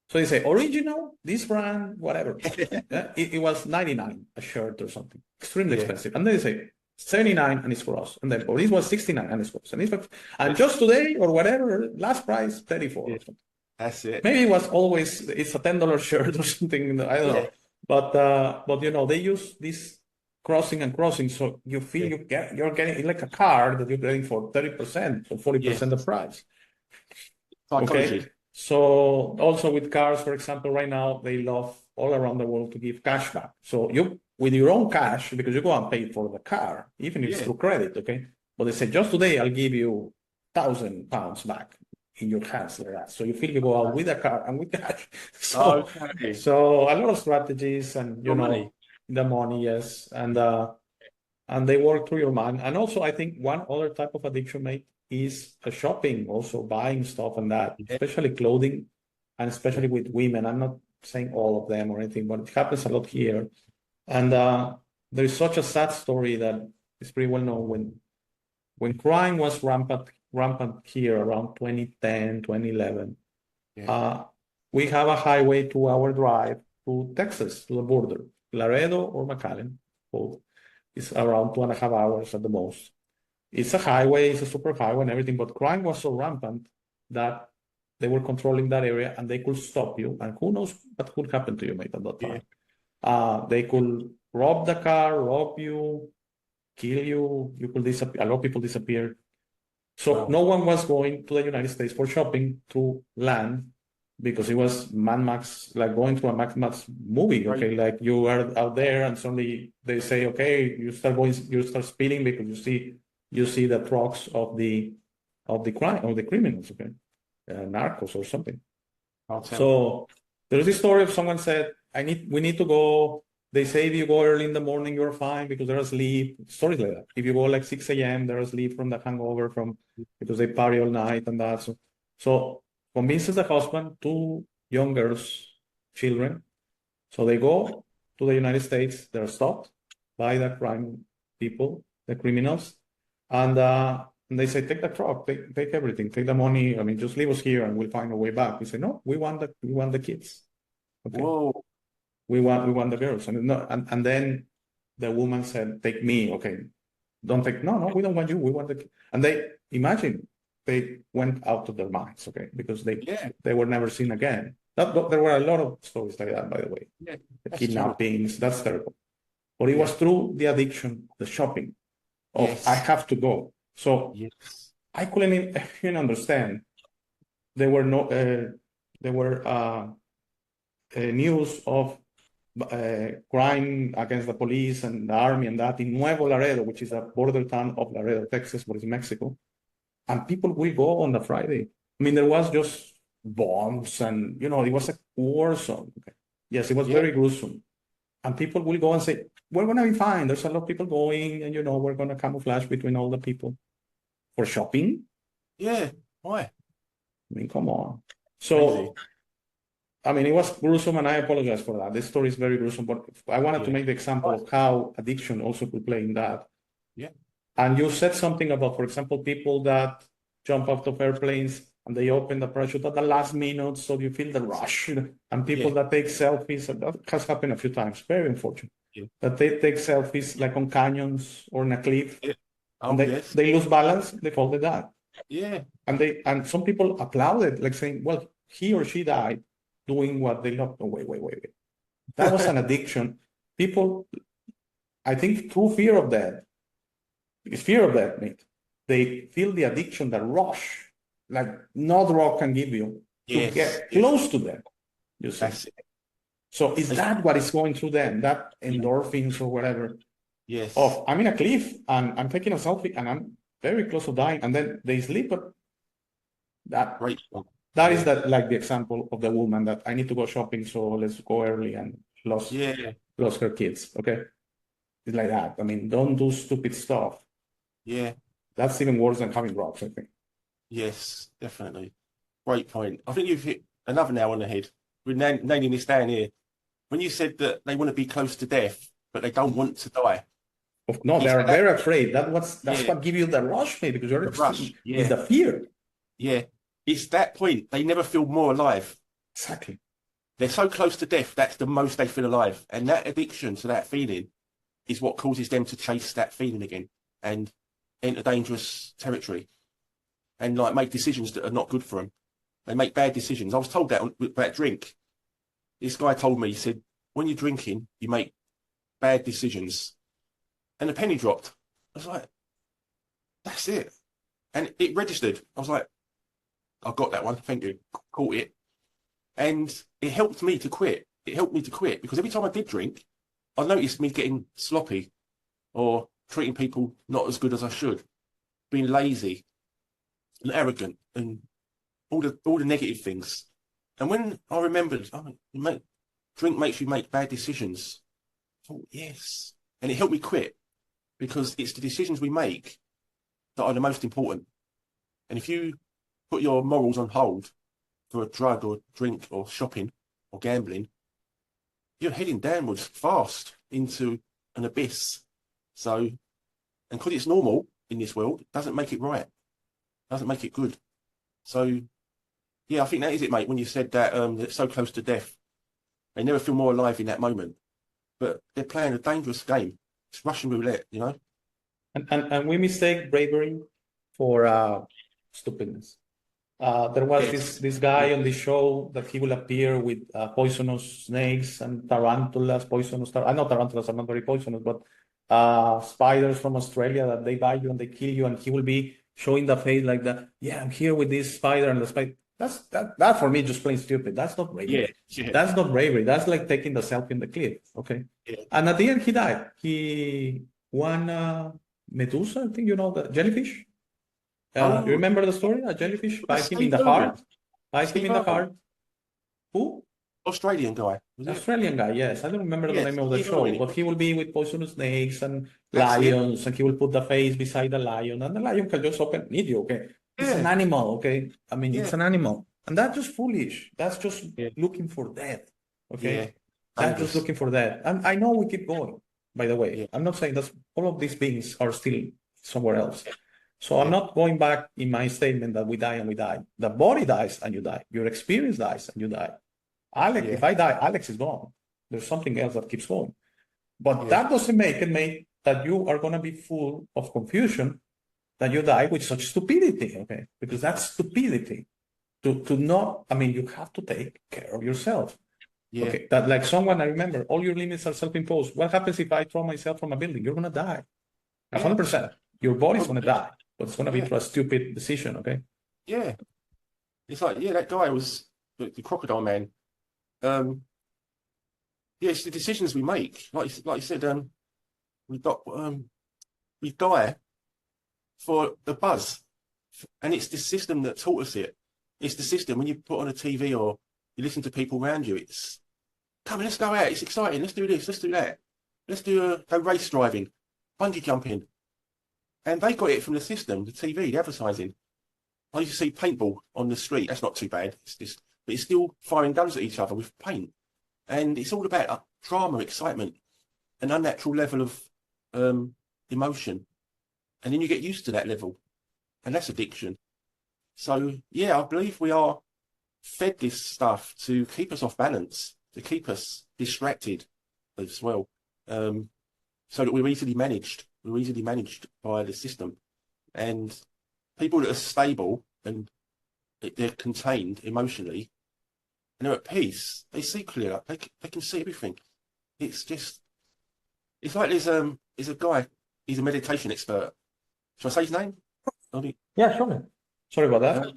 A: So they say original, this brand, whatever. It was 99 a shirt or something, extremely expensive. And then they say 79 and it's for us. And then, or this was 69 and it's for us. And just today or whatever, last price 34 or something.
B: That's it.
A: Maybe it was always it's a $10 shirt or something. I don't know. But they use this crossing and crossing, so you feel you're getting like a car that you're getting for 30% or 40% the price.
B: Psychology.
A: Okay. So also with cars, for example, right now they love all around the world to give cash back. So you with your own cash, because you go and pay for the car, even if it's through credit, okay? But they say just today I'll give you £1,000 back in your hands like that. So you feel you go out with a car and with cash. So a lot of strategies and the money, yes. And they work through your mind. And also I think one other type of addiction, mate, is shopping, also buying stuff and that, especially clothing, and especially with women. I'm not saying all of them or anything, but it happens a lot here. And there is such a sad story that is pretty well known when crime was rampant here around 2010, 2011. We have a highway 2-hour drive to Texas, to the border, Laredo or McAllen, both. It's around 2.5 hours at the most. It's a highway, it's a super highway and everything, but crime was so rampant that they were controlling that area and they could stop you. And who knows what could happen to you, mate, at that time. They could rob the car, rob you, kill you. You could disappear. A lot of people disappeared. So no one was going to the United States for shopping through land because it was Mad Max, like going through a Mad Max movie. Okay, like you are out there and suddenly they say, okay, you start speeding because you see the trucks of the criminals, okay, narcos or something. So there's this story of someone said, we need to go. They say if you go early in the morning, you're fine because they're asleep. Stories like that. If you go like 6 a.m., they're asleep from the hangover because they party all night and that. So convinces the husband, 2 young girls, children. So they go to the United States. They're stopped by the crime people, the criminals. And they say, take the truck, take everything, take the money. I mean, just leave us here and we'll find a way back. We say, no, we want the kids. Okay.
B: Whoa.
A: We want the girls. And then the woman said, take me. Okay. Don't take, no, we don't want you. We want the kids. And they went out of their minds, okay, because they were never seen again. There were a lot of stories like that, by the way. Yeah, the kidnappings, that's terrible. But it was through the addiction, the shopping. I have to go. So I couldn't even understand. There were news of crime against the police and the army and that in Nuevo Laredo, which is a border town of Laredo, Texas, but it's Mexico. And people will go on the Friday. I mean, there was just bombs and, it was a war zone. Okay. Yes, it was very gruesome. And people will go and say, we're going to be fine. There's a lot of people going and, we're going to camouflage between all the people for shopping.
B: Yeah. Why?
A: I mean, come on. So, I mean, it was gruesome and I apologize for that. This story is very gruesome, but I wanted to make the example of how addiction also could play in that.
B: Yeah.
A: And you said something about, for example, people that jump out of airplanes and they open the parachute at the last minute, so you feel the rush. And people that take selfies, and that has happened a few times, very unfortunate. That they take selfies like on canyons or in a cliff. And they lose balance, they fall, they die.
B: Yeah.
A: And some people applaud it, like saying, well, he or she died doing what they love. Oh, wait. That was an addiction. People, I think through fear of death, mate, they feel the addiction, the rush, like no drug can give you to get close to them. You see? So is that what is going through them? That endorphins or whatever?
B: Yes.
A: Of I'm in a cliff and I'm taking a selfie and I'm very close to dying, and then they sleep. But That is that like the example of the woman that I need to go shopping, so let's go early and lost her kids. Okay, it's like that. I mean, don't do stupid stuff.
B: Yeah.
A: That's even worse than having drugs, I think.
B: Yes, definitely. Great point. I think you've hit another nail on the head. We're nailing this down here. When you said that they want to be close to death, but they don't want to die.
A: No, they're very afraid. That's
B: Yeah.
A: what gives you the rush, maybe, because you're
B: The rush, yeah.
A: is the fear.
B: Yeah. It's that point. They never feel more alive.
A: Exactly.
B: They're so close to death, that's the most they feel alive. And that addiction to that feeling is what causes them to chase that feeling again and enter dangerous territory and like make decisions that are not good for them. They make bad decisions. I was told that about drink. This guy told me, he said, when you're drinking, you make bad decisions. And the penny dropped. I was like, that's it. And it registered. I was like, I got that one. Thank you. Caught it. And it helped me to quit. It helped me to quit because every time I did drink, I noticed me getting sloppy or treating people not as good as I should, being lazy and arrogant and all the negative things. And when I remembered, drink makes you make bad decisions. I thought, yes. And it helped me quit because it's the decisions we make that are the most important. And if you put your morals on hold for a drug or drink or shopping or gambling, you're heading downwards fast into an abyss. So, and because it's normal in this world, it doesn't make it right. Doesn't make it good. So, yeah, I think that is it, mate. When you said that they're so close to death, they never feel more alive in that moment. But they're playing a dangerous game. It's Russian roulette, you know.
A: And we mistake bravery for stupidness. There was this guy on the show that he will appear with poisonous snakes and tarantulas, I know tarantulas are not very poisonous, but spiders from Australia that they bite you and they kill you, and he will be showing the face like that. Yeah, I'm here with this spider and the spider. That for me just plain stupid. That's not bravery.
B: Yeah.
A: That's not bravery. That's like taking the selfie in the cliff. Okay.
B: Yeah.
A: And at the end, he died. He won Medusa, I think you know the jellyfish. You remember the story? A jellyfish bite him in the heart. Bite him in the heart. Who?
B: Australian guy.
A: Australian guy, yes. I don't remember the name of the show, but he will be with poisonous snakes and
B: That's
A: lions, and he will put the face beside the lion, and the lion can just open need you, okay? It's an animal, okay? I mean, it's an animal. And that's just foolish. That's just looking for death, okay? That's just looking for death. And I know we keep going, by the way. I'm not saying that all of these beings are still somewhere else. So I'm not going back in my statement that we die and we die. The body dies and you die. Your experience dies and you die. Alex, if I die, Alex is gone. There's something else that keeps going. But that doesn't make it mean that you are going to be full of confusion that you die with such stupidity, okay? Because that's stupidity. To not, I mean, you have to take care of yourself. Okay, that like someone, I remember, all your limits are self-imposed. What happens if I throw myself from a building? You're going to die. 100%. Your body's going to die. But it's going to be through a stupid decision, okay?
B: Yeah. It's like, that guy was the crocodile man. It's the decisions we make. Like you said, we die for the buzz. And it's the system that taught us it. It's the system when you put on a TV or you listen to people around you, it's, come on, let's go out. It's exciting. Let's do this. Let's do that. Let's go race driving, bungee jumping. And they got it from the system, the TV, the advertising. I used to see paintball on the street. That's not too bad. But it's still firing guns at each other with paint. And it's all about drama, excitement, an unnatural level of emotion. And then you get used to that level. And that's addiction. So, I believe we are fed this stuff to keep us off balance, to keep us distracted as well, so that we're easily managed. We're easily managed by the system. And people that are stable and they're contained emotionally and they're at peace, they see clearer. They can see everything. It's like there's a guy, he's a meditation expert. Shall I say his name?
A: Yeah, sure. Sorry about that.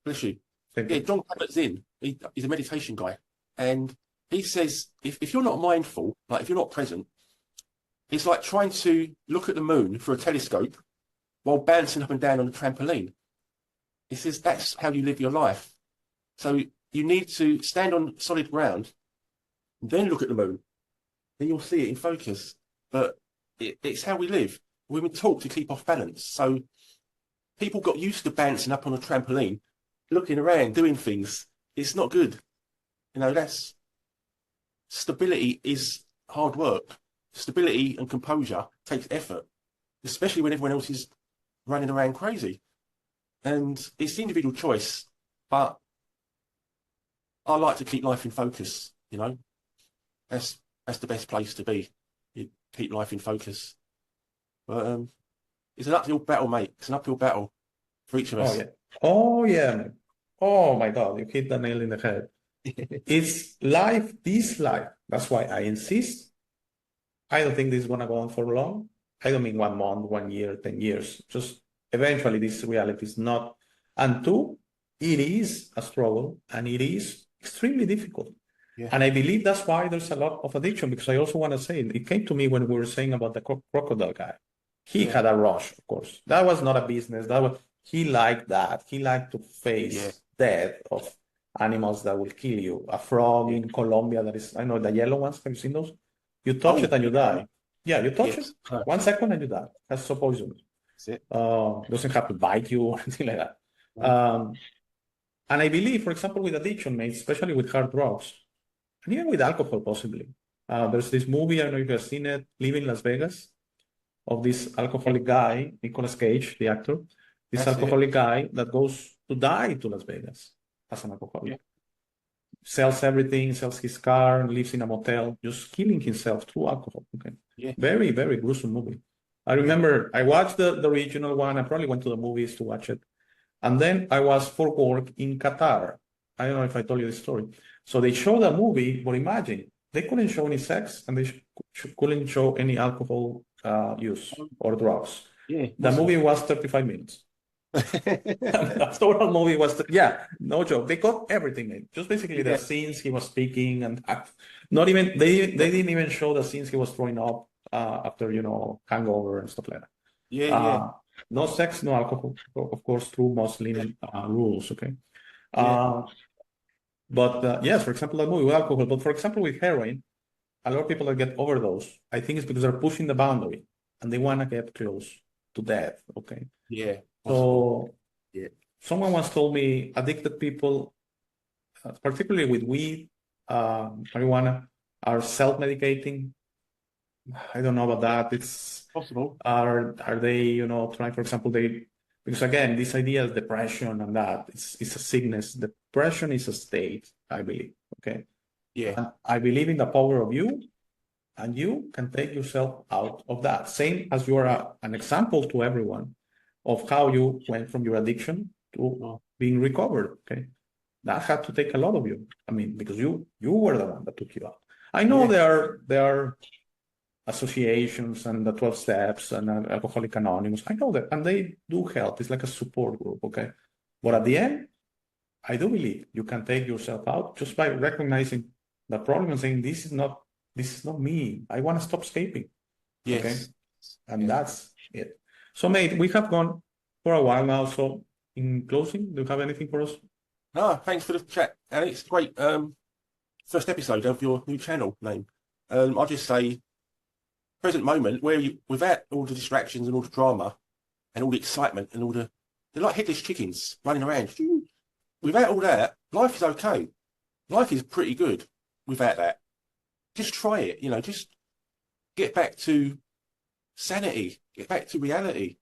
B: Bless you. John Kabat-Zinn, he's a meditation guy. And he says, if you're not mindful, like if you're not present, it's like trying to look at the moon through a telescope while bouncing up and down on a trampoline. He says that's how you live your life. So you need to stand on solid ground, then look at the moon. Then you'll see it in focus. But it's how we live. We've been taught to keep off balance. So people got used to bouncing up on a trampoline, looking around, doing things. It's not good. That's stability is hard work. Stability and composure takes effort, especially when everyone else is running around crazy. And it's the individual choice, but I like to keep life in focus, That's the best place to be. You keep life in focus. But it's an uphill battle, mate. It's an uphill battle for each of
A: Oh
B: us.
A: yeah. Oh yeah, man. Oh my God, you hit the nail in the head. It's life, this life. That's why I insist. I don't think this is gonna go on for long. I don't mean 1 month, 1 year, 10 years. Just eventually this reality is not. And two, it is a struggle and it is extremely difficult.
B: Yeah.
A: And I believe that's why there's a lot of addiction, because I also want to say, it came to me when we were saying about the crocodile guy. He
B: Yeah.
A: had a rush, of course. That was not a business. He liked that. He liked to face death of animals that will kill you. A frog in Colombia that is, I know, the yellow ones. Have you seen those? You touch it and you die. Yeah, you touch it, 1 second and you die. That's so poisonous.
B: That's it.
A: Doesn't have to bite you or anything like that. And I believe, for example, with addiction, mate, especially with hard drugs, and even with alcohol, possibly. There's this movie, I don't know if you've seen it, Leaving Las Vegas, of this alcoholic guy, Nicolas Cage, the actor, this alcoholic guy that goes to die to Las Vegas as an alcoholic. Sells everything, sells his car, lives in a motel, just killing himself through alcohol. Okay.
B: Yeah.
A: Very, very gruesome movie. I remember I watched the original one. I probably went to the movies to watch it. And then I was for work in Qatar. I don't know if I told you this story. So they showed a movie, but imagine, they couldn't show any sex and they couldn't show any alcohol use or drugs.
B: Yeah.
A: The movie was 35 minutes. The total movie was, no joke. They got everything, mate. Just basically the scenes he was speaking and not even, they didn't even show the scenes he was throwing up after, hangover and stuff like that. No sex, no alcohol, of course, through Muslim rules, okay? But yes, for example, that movie with alcohol, but for example, with heroin, a lot of people that get overdose, I think it's because they're pushing the boundary and they want to get close to death, okay?
B: Yeah.
A: So someone once told me addicted people, particularly with weed, marijuana, are self-medicating. I don't know about that. It's
B: possible.
A: Are they, trying, for example, because again, this idea of depression and that it's a sickness. Depression is a state, I believe. Okay.
B: Yeah.
A: And I believe in the power of you, and you can take yourself out of that. Same as you are an example to everyone of how you went from your addiction to being recovered. Okay. That had to take a lot of you. I mean, because you were the one that took you out. I know there are associations and the 12 steps and Alcoholics Anonymous. I know that, and they do help. It's like a support group, okay? But at the end, I do believe you can take yourself out just by recognizing the problem and saying, this is not me. I want to stop escaping.
B: Yes.
A: Okay? And that's it. So, mate, we have gone for a while now. So, in closing, do you have anything for us?
B: No, thanks for the chat, Alex. Great first episode of your new channel name. I'll just say, present moment where without all the distractions and all the drama and all the excitement and all they're like headless chickens running around. Without all that, life is okay. Life is pretty good without that. Just try it, just get back to sanity, get back to reality.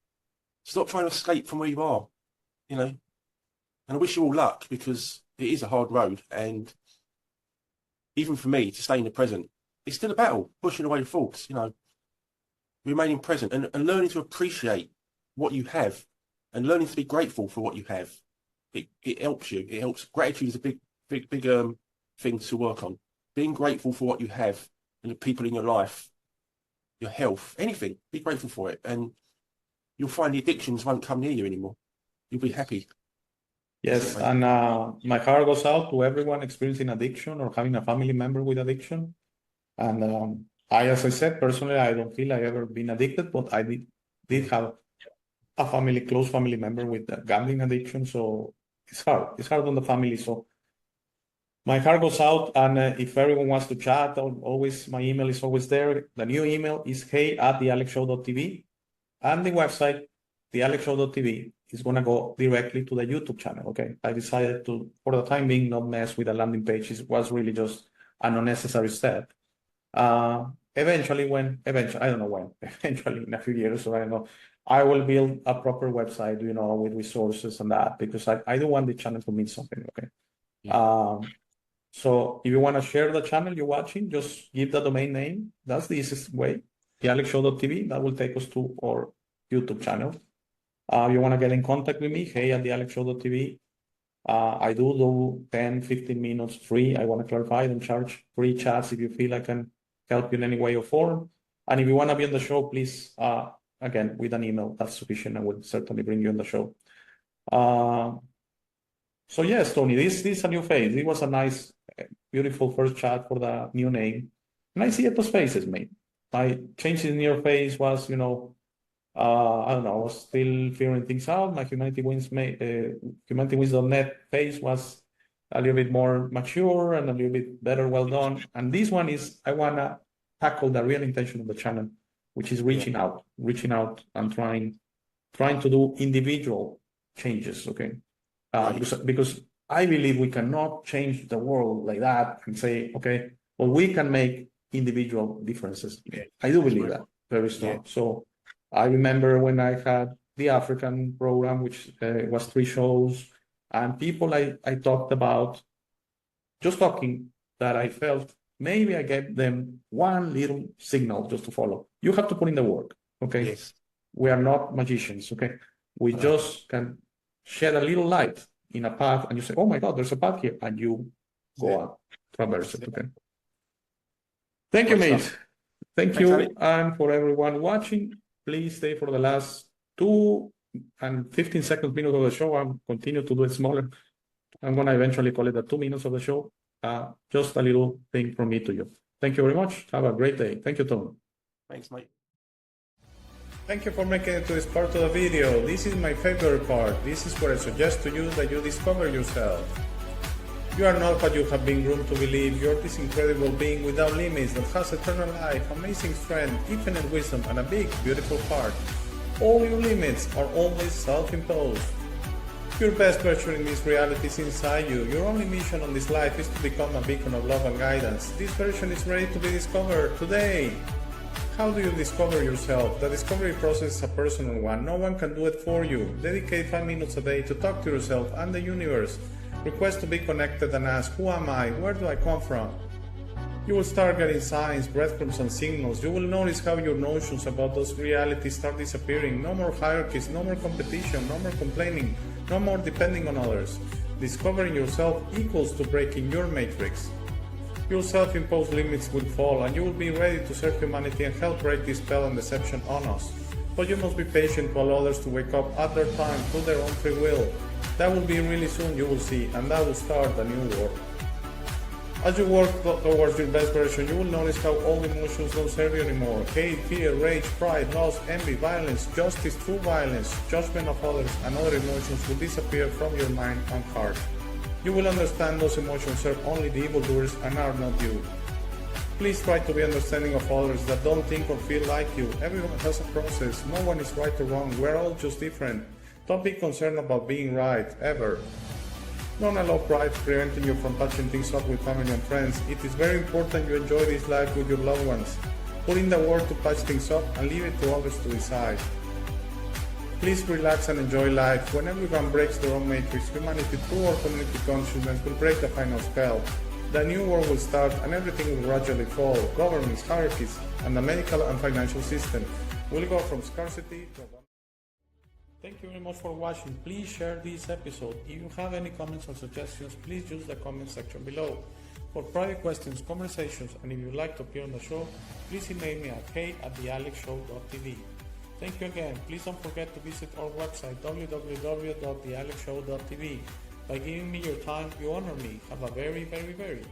B: Stop trying to escape from where you are, And I wish you all luck, because it is a hard road, and even for me to stay in the present, it's still a battle, pushing away the thoughts, remaining present and learning to appreciate what you have and learning to be grateful for what you have. It helps you. It helps. Gratitude is a big thing to work on. Being grateful for what you have and the people in your life, your health, anything. Be grateful for it, and you'll find the addictions won't come near you anymore. You'll be happy.
A: Yes, and my heart goes out to everyone experiencing addiction or having a family member with addiction. And as I said, personally, I don't feel I've ever been addicted, but I did have a close family member with a gambling addiction. So it's hard. It's hard on the family. So My heart goes out, and if everyone wants to chat, my email is always there. The new email is hey@thealexshow.tv, and the website, thealexshow.tv, is going to go directly to the YouTube channel. Okay, I decided to, for the time being, not mess with the landing page. It was really just an unnecessary step. Eventually, I don't know when, eventually in a few years, or I don't know, I will build a proper website, with resources and that, because I do want the channel to mean something. Okay.
B: Yeah.
A: So if you want to share the channel you're watching, just give the domain name. That's the easiest way. thealexshow.tv. That will take us to our YouTube channel. You want to get in contact with me, hey@thealexshow.tv. I do 10, 15 minutes free. I want to clarify, I don't charge free chats if you feel I can help you in any way or form. And if you want to be on the show, please, again, with an email, that's sufficient. I will certainly bring you on the show. So yes, Tony, this is a new phase. It was a nice, beautiful first chat for the new name. And I see those faces, mate. My changes in your face was, I don't know, I was still figuring things out. My HumanityWins.net phase was a little bit more mature and a little bit better, well done. And this one is, I want to tackle the real intention of the channel, which is reaching out and trying to do individual changes, okay? Because I believe we cannot change the world like that and say, okay, well, we can make individual differences.
B: Yeah.
A: I do believe that very strong.
B: Yeah.
A: So I remember when I had the African program, which was 3 shows, and people I talked about, just talking, that I felt maybe I gave them one little signal just to follow. You have to put in the work, okay?
B: Yes.
A: We are not magicians, okay? We just can shed a little light in a path, and you say, oh my God, there's a path here, and you go out, traverse it, okay? Thank you, mate. Thanks, you, and for everyone watching, please stay for the last 2 and 15 seconds minutes of the show. I'm continue to do it smaller. I'm gonna eventually call it the 2 minutes of the show. Just a little thing from me to you. Thank you very much. Have a great day. Thank you, Tom.
B: Thanks, mate.
A: Thank you for making it to this part of the video. This is my favorite part. This is where I suggest to you that you discover yourself. You are not what you have been groomed to believe. You are this incredible being without limits that has eternal life, amazing strength, infinite wisdom, and a big, beautiful heart. All your limits are always self-imposed. Your best version in this reality is inside you. Your only mission on this life is to become a beacon of love and guidance. This version is ready to be discovered today. How do you discover yourself? The discovery process is a personal one. No one can do it for you. Dedicate 5 minutes a day to talk to yourself and the universe. Request to be connected and ask, who am I? Where do I come from? You will start getting signs, breadcrumbs, and signals. You will notice how your notions about those realities start disappearing. No more hierarchies, no more competition, no more complaining, no more depending on others. Discovering yourself equals to breaking your matrix. Your self-imposed limits will fall, and you will be ready to serve humanity and help break this spell and deception on us. But you must be patient to allow others to wake up at their time through their own free will. That will be really soon, you will see, and that will start a new world. As you work towards your best version, you will notice how all emotions don't serve you anymore. Hate, fear, rage, pride, loss, envy, violence, justice, true violence, judgment of others, and other emotions will disappear from your mind and heart. You will understand those emotions serve only the evildoers and are not you. Please try to be understanding of others that don't think or feel like you. Everyone has a process. No one is right or wrong. We're all just different. Don't be concerned about being right, ever. Don't allow pride preventing you from touching things up with family and friends. It is very important you enjoy this life with your loved ones. Put in the work to patch things up and leave it to others to decide. Please relax and enjoy life. When everyone breaks their own matrix, humanity through our community consciousness will break the final spell. The new world will start and everything will gradually fall. Governments, hierarchies, and the medical and financial system will go from scarcity to abundance. Thank you very much for watching. Please share this episode. If you have any comments or suggestions, please use the comment section below. For private questions, conversations, and if you'd like to appear on the show, please email me at hey@thealexshow.tv. Thank you again. Please don't forget to visit our website www.thealexshow.tv. By giving me your time, you honor me. Have a very, very, very